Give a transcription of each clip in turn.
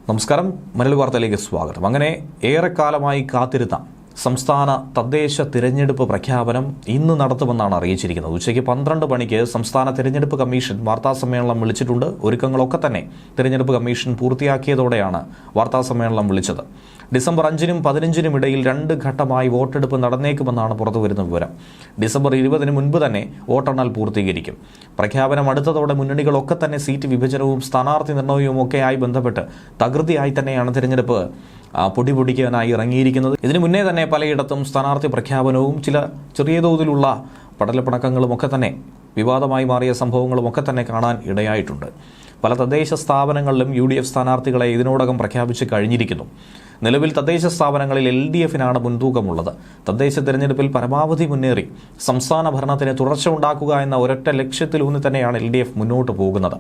നമസ്കാരം, മലയാളി വാർത്തയിലേക്ക് സ്വാഗതം. അങ്ങനെ ഏറെക്കാലമായി കാത്തിരുന്ന സംസ്ഥാന തദ്ദേശ തിരഞ്ഞെടുപ്പ് പ്രഖ്യാപനം ഇന്ന് നടത്തുമെന്നാണ് അറിയിച്ചിരിക്കുന്നത്. ഉച്ചയ്ക്ക് 12 മണിക്ക് സംസ്ഥാന തിരഞ്ഞെടുപ്പ് കമ്മീഷൻ വാർത്താസമ്മേളനം വിളിച്ചിട്ടുണ്ട്. ഒരുക്കങ്ങളൊക്കെ തന്നെ തിരഞ്ഞെടുപ്പ് കമ്മീഷൻ പൂർത്തിയാക്കിയതോടെയാണ് വാർത്താസമ്മേളനം വിളിച്ചത്. ഡിസംബർ 5-നും 15-നും ഇടയിൽ 2 ഘട്ടമായി വോട്ടെടുപ്പ് നടന്നേക്കുമെന്നാണ് പുറത്തുവരുന്ന വിവരം. ഡിസംബർ 20-ന് മുൻപ് തന്നെ വോട്ടെണ്ണൽ പൂർത്തീകരിക്കും. പ്രഖ്യാപനം അടുത്തതോടെ മുന്നണികളൊക്കെ തന്നെ സീറ്റ് വിഭജനവും സ്ഥാനാർത്ഥി നിർണയവും ഒക്കെയായി ബന്ധപ്പെട്ട് തകൃതിയായി തന്നെയാണ് തിരഞ്ഞെടുപ്പ് പൊടിപൊടിക്കാനായി ഇറങ്ങിയിരിക്കുന്നത്. ഇതിനു മുന്നേ തന്നെ പലയിടത്തും സ്ഥാനാർത്ഥി പ്രഖ്യാപനവും ചില ചെറിയ തോതിലുള്ള പടലപ്പിണക്കങ്ങളും ഒക്കെ തന്നെ വിവാദമായി മാറിയ സംഭവങ്ങളും ഒക്കെ തന്നെ കാണാൻ ഇടയായിട്ടുണ്ട്. പല തദ്ദേശ സ്ഥാപനങ്ങളിലും UDF സ്ഥാനാർത്ഥികളെ ഇതിനോടകം പ്രഖ്യാപിച്ച് കഴിഞ്ഞിരിക്കുന്നു. നിലവിൽ തദ്ദേശ സ്ഥാപനങ്ങളിൽ LDFനാണ് മുൻതൂക്കമുള്ളത്. തദ്ദേശ തെരഞ്ഞെടുപ്പിൽ പരമാവധി മുന്നേറി സംസ്ഥാന ഭരണത്തിന് തുടർച്ച ഉണ്ടാക്കുക എന്ന ഒരൊറ്റ ലക്ഷ്യത്തിലൂന്നി തന്നെയാണ് LDF മുന്നോട്ട് പോകുന്നത്.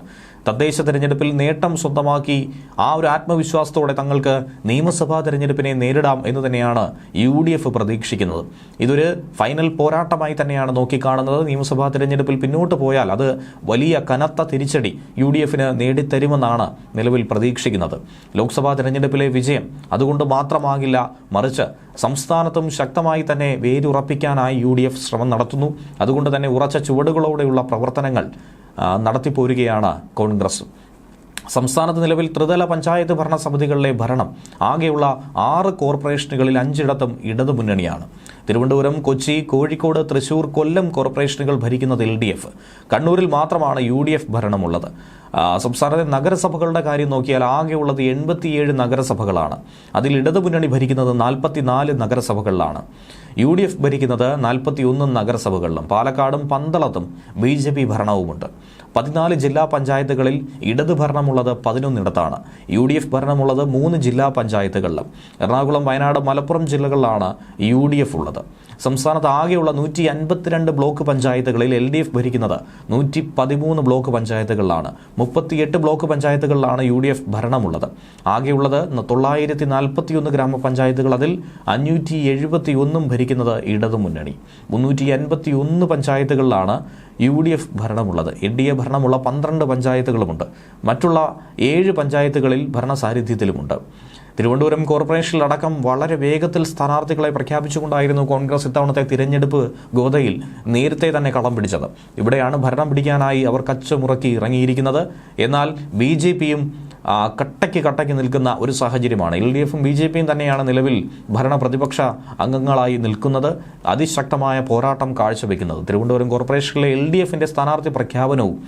തദ്ദേശ തെരഞ്ഞെടുപ്പിൽ നേട്ടം സ്വന്തമാക്കി ആ ഒരു ആത്മവിശ്വാസത്തോടെ തങ്ങൾക്ക് നിയമസഭാ തെരഞ്ഞെടുപ്പിനെ നേരിടാം എന്ന് തന്നെയാണ് UDF പ്രതീക്ഷിക്കുന്നത്. ഇതൊരു ഫൈനൽ പോരാട്ടമായി തന്നെയാണ് നോക്കിക്കാണുന്നത്. നിയമസഭാ തെരഞ്ഞെടുപ്പിൽ പിന്നോട്ട് പോയാൽ അത് വലിയ കനത്ത തിരിച്ചടി UDFന് നേടിത്തരുമെന്നാണ് നിലവിൽ പ്രതീക്ഷിക്കുന്നത്. ലോക്സഭാ തെരഞ്ഞെടുപ്പിലെ വിജയം അതുകൊണ്ട് മാത്രമാകില്ല, മറിച്ച് സംസ്ഥാനത്തും ശക്തമായി തന്നെ വേരുറപ്പിക്കാനായി UDF ശ്രമം നടത്തുന്നു. അതുകൊണ്ട് തന്നെ ഉറച്ച ചുവടുകളോടെയുള്ള പ്രവർത്തനങ്ങൾ നടത്തിപ്പോരുകയാണ് കോൺഗ്രസ്. സംസ്ഥാനത്ത് നിലവിൽ ത്രിതല പഞ്ചായത്ത് ഭരണ സമിതികളിലെ ഭരണം ആകെയുള്ള 6 കോർപ്പറേഷനുകളിൽ 5 ഇടതുമുന്നണിയാണ്. തിരുവനന്തപുരം, കൊച്ചി, കോഴിക്കോട്, തൃശൂർ, കൊല്ലം കോർപ്പറേഷനുകൾ ഭരിക്കുന്നത് LDF. കണ്ണൂരിൽ മാത്രമാണ് UDF ഭരണമുള്ളത്. സംസ്ഥാനത്തെ നഗരസഭകളുടെ കാര്യം നോക്കിയാൽ ആകെയുള്ളത് 87 നഗരസഭകളാണ്. അതിൽ ഇടതുമുന്നണി ഭരിക്കുന്നത് 44 നഗരസഭകളിലാണ്. UDF ഭരിക്കുന്നത് 41 നഗരസഭകളിലും. പാലക്കാടും പന്തളത്തും BJP ഭരണവുമുണ്ട്. 14 ജില്ലാ പഞ്ചായത്തുകളിൽ ഇടത് ഭരണമുള്ളത് 11 UDF ഭരണമുള്ളത് 3 ജില്ലാ പഞ്ചായത്തുകളിലും. എറണാകുളം, വയനാട്, മലപ്പുറം ജില്ലകളിലാണ് UDF ഉള്ളത്. സംസ്ഥാനത്ത് ആകെയുള്ള 152 ബ്ലോക്ക് പഞ്ചായത്തുകളിൽ LDF ഭരിക്കുന്നത് 113 ബ്ലോക്ക് പഞ്ചായത്തുകളിലാണ്. 38 ബ്ലോക്ക് പഞ്ചായത്തുകളിലാണ് UDF ഭരണമുള്ളത്. ആകെയുള്ളത് 941 ഗ്രാമപഞ്ചായത്തുകൾ. അതിൽ 571 ഭരിക്കുന്നത് ഇടതുമുന്നണി. 381 പഞ്ചായത്തുകളിലാണ് UDF ഭരണമുള്ളത്. NDA ഭരണമുള്ള 12 പഞ്ചായത്തുകളുമുണ്ട്. മറ്റുള്ള 7 പഞ്ചായത്തുകളിൽ ഭരണസാന്നിധ്യത്തിലുമുണ്ട്. തിരുവനന്തപുരം കോർപ്പറേഷനിലടക്കം വളരെ വേഗത്തിൽ സ്ഥാനാർത്ഥികളെ പ്രഖ്യാപിച്ചുകൊണ്ടായിരുന്നു കോൺഗ്രസ് ഇത്തവണത്തെ തിരഞ്ഞെടുപ്പ് ഗോതയിൽ നേരത്തെ തന്നെ കളം പിടിച്ചത്. ഇവിടെയാണ് ഭരണം പിടിക്കാനായി അവർ കച്ചമുറക്കി ഇറങ്ങിയിരിക്കുന്നത്. എന്നാൽ BJPയും കട്ടയ്ക്ക് നിൽക്കുന്ന ഒരു സാഹചര്യമാണ്. LDFും BJPയും തന്നെയാണ് നിലവിൽ ഭരണ പ്രതിപക്ഷ അംഗങ്ങളായി നിൽക്കുന്നത്, അതിശക്തമായ പോരാട്ടം കാഴ്ചവെക്കുന്നത്. തിരുവനന്തപുരം കോർപ്പറേഷനിലെ LDFന്റെ സ്ഥാനാർത്ഥി പ്രഖ്യാപനവും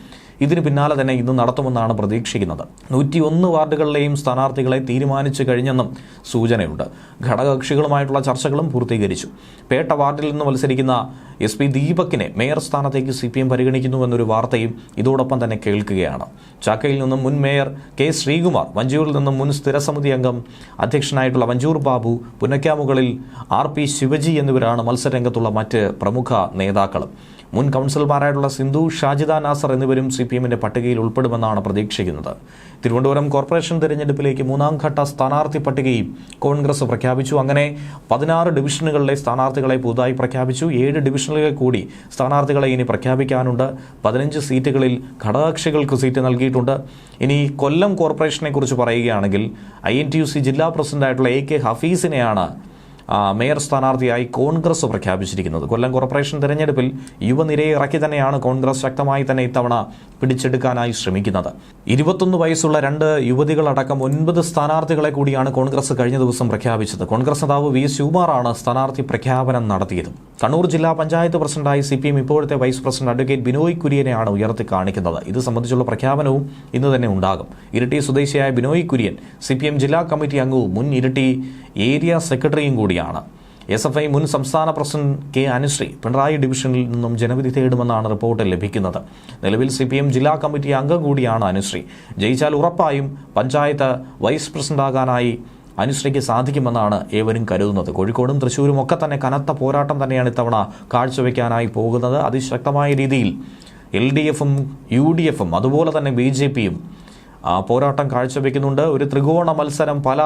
ഇതിന് പിന്നാലെ തന്നെ ഇന്ന് നടത്തുമെന്നാണ് പ്രതീക്ഷിക്കുന്നത്. 101 വാർഡുകളിലെയും സ്ഥാനാർത്ഥികളെ തീരുമാനിച്ചു കഴിഞ്ഞെന്നും സൂചനയുണ്ട്. ഘടകകക്ഷികളുമായിട്ടുള്ള ചർച്ചകളും പൂർത്തീകരിച്ചു. പേട്ട വാർഡിൽ നിന്ന് മത്സരിക്കുന്ന SP ദീപകിനെ മേയർ സ്ഥാനത്തേക്ക് CPM പരിഗണിക്കുന്നുവെന്നൊരു വാർത്തയും ഇതോടൊപ്പം തന്നെ കേൾക്കുകയാണ്. ചാക്കയിൽ നിന്നും മുൻ മേയർ K. ശ്രീകുമാർ, വഞ്ചൂരിൽ നിന്നും മുൻ സ്ഥിരസമിതി അംഗം അധ്യക്ഷനായിട്ടുള്ള വഞ്ചൂർ ബാബു, പുന്നക്കാമുകളിൽ RP ശിവജി എന്നിവരാണ് മത്സരരംഗത്തുള്ള മറ്റ് പ്രമുഖ നേതാക്കളും. മുൻ കൗൺസിലർമാരായിട്ടുള്ള സിന്ധു, ഷാജിദ നാസർ എന്നിവരും CPMന്റെ പട്ടികയിൽ ഉൾപ്പെടുമെന്നാണ് പ്രതീക്ഷിക്കുന്നത്. തിരുവനന്തപുരം കോർപ്പറേഷൻ തിരഞ്ഞെടുപ്പിലേക്ക് 3ാം ഘട്ട സ്ഥാനാർത്ഥി പട്ടികയും കോൺഗ്രസ് പ്രഖ്യാപിച്ചു. അങ്ങനെ 16 ഡിവിഷനുകളിലെ സ്ഥാനാർത്ഥികളെ പുതുതായി പ്രഖ്യാപിച്ചു. 7 ഡിവിഷനുകളിൽ കൂടി സ്ഥാനാർത്ഥികളെ ഇനി പ്രഖ്യാപിക്കാനുണ്ട്. 15 സീറ്റുകളിൽ ഘടകകക്ഷികൾക്ക് സീറ്റ് നൽകിയിട്ടുണ്ട്. ഇനി കൊല്ലം കോർപ്പറേഷനെ കുറിച്ച് പറയുകയാണെങ്കിൽ INTUC ജില്ലാ പ്രസിഡന്റായിട്ടുള്ള AK ഹഫീസിനെയാണ് മേയർ സ്ഥാനാർത്ഥിയായി കോൺഗ്രസ് പ്രഖ്യാപിച്ചിരിക്കുന്നത്. കൊല്ലം കോർപ്പറേഷൻ തെരഞ്ഞെടുപ്പിൽ യുവനിരയെ ഇറക്കി തന്നെയാണ് കോൺഗ്രസ് ശക്തമായി തന്നെ ഇത്തവണ പിടിച്ചെടുക്കാനായി ശ്രമിക്കുന്നത്. 21 വയസ്സുള്ള 2 യുവതികളടക്കം 9 സ്ഥാനാർത്ഥികളെ കൂടിയാണ് കോൺഗ്രസ് കഴിഞ്ഞ ദിവസം പ്രഖ്യാപിച്ചത്. കോൺഗ്രസ് നേതാവ് V. ശിവകുമാറാണ് സ്ഥാനാർത്ഥി പ്രഖ്യാപനം നടത്തിയത്. കണ്ണൂർ ജില്ലാ പഞ്ചായത്ത് പ്രസിഡന്റായി CPM ഇപ്പോഴത്തെ വൈസ് പ്രസിഡന്റ് അഡ്വക്കേറ്റ് ബിനോയ് കുര്യനെയാണ് ഉയർത്തി കാണിക്കുന്നത്. ഇത് സംബന്ധിച്ചുള്ള പ്രഖ്യാപനവും ഇന്ന് തന്നെ ഉണ്ടാകും. ഇരിട്ടി സ്വദേശിയായ ബിനോയ് കുര്യൻ CPM ജില്ലാ കമ്മിറ്റി അംഗവും മുൻ ഇരിട്ടി ഏരിയ സെക്രട്ടറിയും കൂടിയാണ്. SFI മുൻ സംസ്ഥാന പ്രസിഡന്റ് K. അനുശ്രീ പിണറായി ഡിവിഷനിൽ നിന്നും ജനവിധി തേടുമെന്നാണ് റിപ്പോർട്ട് ലഭിക്കുന്നത്. നിലവിൽ CPM ജില്ലാ കമ്മിറ്റി അംഗം കൂടിയാണ് അനുശ്രീ. ജയിച്ചാൽ ഉറപ്പായും പഞ്ചായത്ത് വൈസ് പ്രസിഡന്റാകാനായി അനുശ്രീക്ക് സാധിക്കുമെന്നാണ് ഏവരും കരുതുന്നത്. കോഴിക്കോടും തൃശ്ശൂരും ഒക്കെ തന്നെ കനത്ത പോരാട്ടം തന്നെയാണ് ഇത്തവണ കാഴ്ചവെക്കാനായി പോകുന്നത്. അതിശക്തമായ രീതിയിൽ LDFും UDFും അതുപോലെ തന്നെ BJPയും പോരാട്ടം കാഴ്ചവെക്കുന്നുണ്ട്. ഒരു ത്രികോണ മത്സരം പല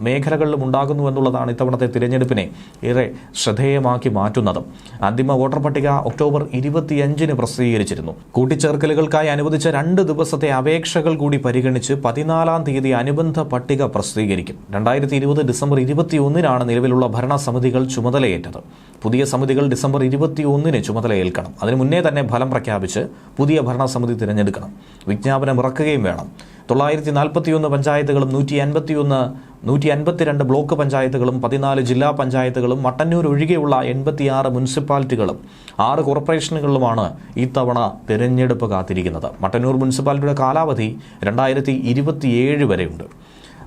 മേഖലകളിലും ഉണ്ടാകുന്നു എന്നുള്ളതാണ് ഇത്തവണത്തെ തിരഞ്ഞെടുപ്പിനെ ഏറെ ശ്രദ്ധേയമാക്കി മാറ്റുന്നത്. അന്തിമ വോട്ടർ പട്ടിക ഒക്ടോബർ 25 പ്രസിദ്ധീകരിച്ചിരുന്നു. കൂട്ടിച്ചേർക്കലുകൾക്കായി അനുവദിച്ച 2 ദിവസത്തെ അപേക്ഷകൾ കൂടി പരിഗണിച്ച് 14-ാം തീയതി അനുബന്ധ പട്ടിക പ്രസിദ്ധീകരിക്കും. 2020 ഡിസംബർ 21 നിലവിലുള്ള ഭരണസമിതികൾ ചുമതലയേറ്റത്. പുതിയ സമിതികൾ ഡിസംബർ 21 ചുമതലയേൽക്കണം. അതിനു മുന്നേ തന്നെ ഫലം പ്രഖ്യാപിച്ച് പുതിയ ഭരണസമിതി തിരഞ്ഞെടുക്കണം. വിജ്ഞാപനം ഇറക്കുകയും വേണം. 941 പഞ്ചായത്തുകളും 152 ബ്ലോക്ക് പഞ്ചായത്തുകളും 14 ജില്ലാ പഞ്ചായത്തുകളും മട്ടന്നൂർ ഒഴികെയുള്ള 86 മുനിസിപ്പാലിറ്റികളും 6 കോർപ്പറേഷനുകളിലുമാണ് ഇത്തവണ തിരഞ്ഞെടുപ്പ് കാത്തിരിക്കുന്നത്. മട്ടന്നൂർ മുനിസിപ്പാലിറ്റിയുടെ കാലാവധി 2027 വരെയുണ്ട്.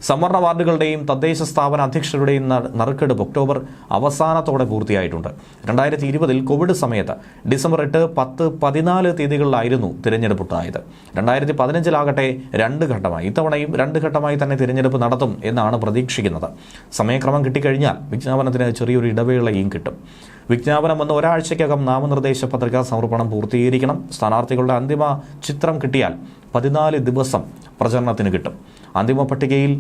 സംവരണ വാർഡുകളുടെയും തദ്ദേശ സ്ഥാപന അധ്യക്ഷരുടെയും നറുക്കെടുപ്പ് ഒക്ടോബർ അവസാനത്തോടെ പൂർത്തിയായിട്ടുണ്ട്. 2020 കോവിഡ് സമയത്ത് ഡിസംബർ 8, 10, 14 തീയതികളിലായിരുന്നു തിരഞ്ഞെടുപ്പുണ്ടായത്. 2015 2 ഘട്ടമായി. ഇത്തവണയും 2 ഘട്ടമായി തന്നെ തിരഞ്ഞെടുപ്പ് നടത്തും എന്നാണ് പ്രതീക്ഷിക്കുന്നത്. സമയക്രമം കിട്ടിക്കഴിഞ്ഞാൽ വിജ്ഞാപനത്തിന് ചെറിയൊരു ഇടവേളയും കിട്ടും. വിജ്ഞാപനം വന്ന് ഒരാഴ്ചയ്ക്കകം നാമനിർദ്ദേശ പത്രിക സമർപ്പണം പൂർത്തീകരിക്കണം. സ്ഥാനാർത്ഥികളുടെ അന്തിമ ചിത്രം കിട്ടിയാൽ 14 ദിവസം പ്രചരണത്തിന് കിട്ടും. അന്തിമ പട്ടികയിൽ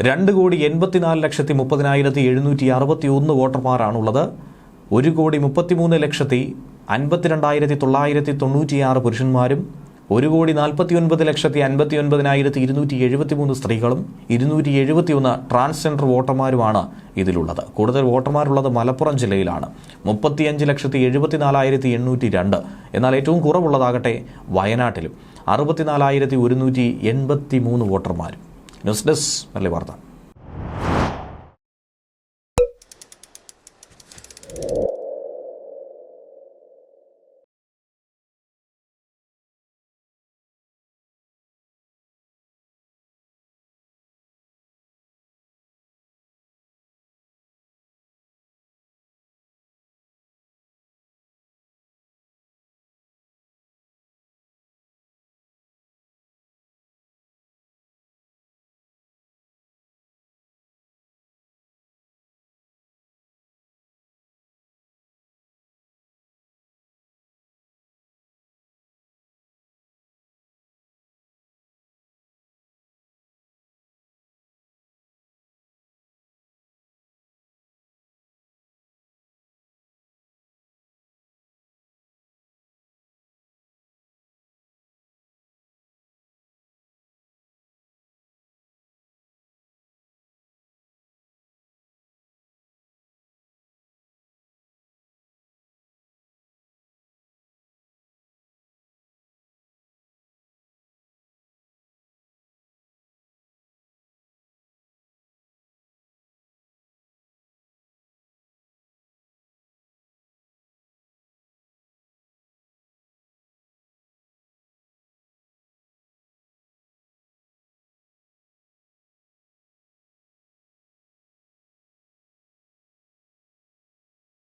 2,84,30,761 വോട്ടർമാരാണുള്ളത്. 1,33,52,996 പുരുഷന്മാരും 1,49,59,273 സ്ത്രീകളും 271 ട്രാൻസ്ജെൻഡർ വോട്ടർമാരുമാണ് ഇതിലുള്ളത്. കൂടുതൽ വോട്ടർമാരുള്ളത് മലപ്പുറം ജില്ലയിലാണ്, 35,74,802. എന്നാൽ ഏറ്റവും കുറവുള്ളതാകട്ടെ വയനാട്ടിലും 64,183 വോട്ടർമാരും. ന്യൂസ് ഡെസ്ക് മലയാളി വാർത്ത.